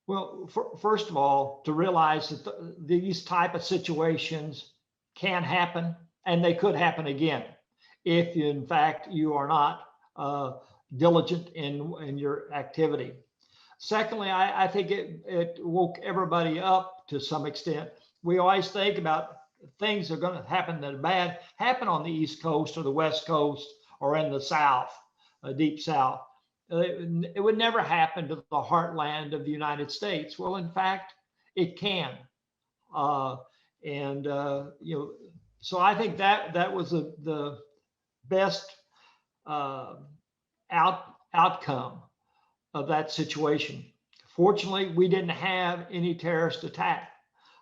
Well, first of all, to realize that these type of situations can happen, and they could happen again if, in fact, you are not diligent in your activity. Secondly, I think it woke everybody up to some extent. We always think about things that are going to happen that are bad happen on the East Coast or the West Coast or in the South, deep South. It would never happen to the heartland of the United States. Well, in fact, it can. Uh, and, so I think that was the best uh, outcome of that situation. Fortunately, we didn't have any terrorist attack,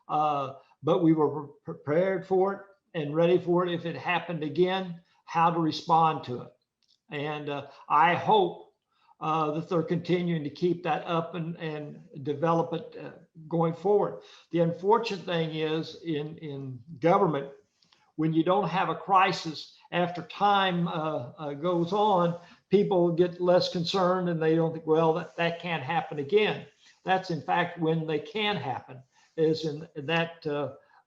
uh, but we were prepared for it and ready for it if it happened again, how to respond to it. And I hope that they're continuing to keep that up and develop it going forward. The unfortunate thing is in government, when you don't have a crisis, after time goes on, people get less concerned and they don't think, well, that can't happen again. That's in fact when they can happen, is in that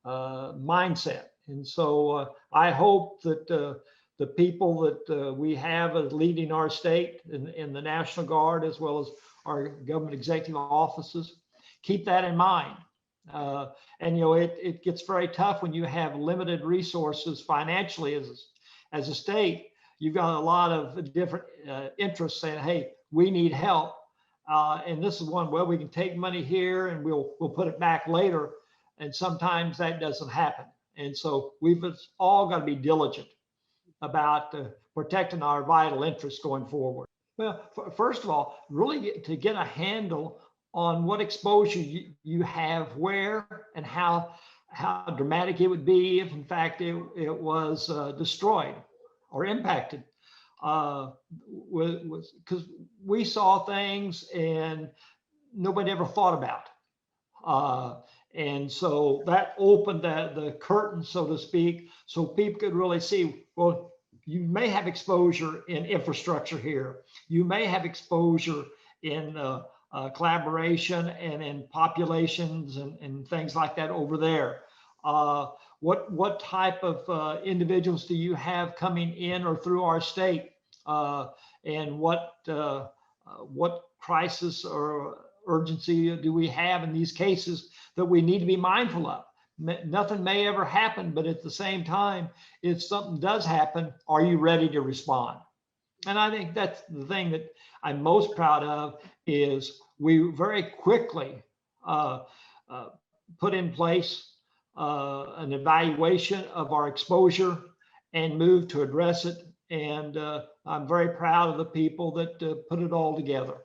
mindset. And so I hope that the people that we have as leading our state in the National Guard, as well as our government executive offices, keep that in mind. And it gets very tough when you have limited resources financially as a state. You've got a lot of different interests saying, "Hey, we need help," and this is one. Well, we can take money here and we'll put it back later, and sometimes that doesn't happen. And so we've all got to be diligent about protecting our vital interests going forward. Well, first of all, really to get a handle on what exposure you have where and how dramatic it would be if in fact it was destroyed or impacted. Because we saw things and nobody ever thought about. And so that opened the curtain, so to speak, so people could really see, well, you may have exposure in infrastructure here. You may have exposure in collaboration and in populations and things like that over there. What type of individuals do you have coming in or through our state? And what crisis or urgency do we have in these cases that we need to be mindful of? Nothing may ever happen, but at the same time, if something does happen, are you ready to respond? And I think that's the thing that I'm most proud of, is we very quickly put in place an evaluation of our exposure and moved to address it. And I'm very proud of the people that put it all together.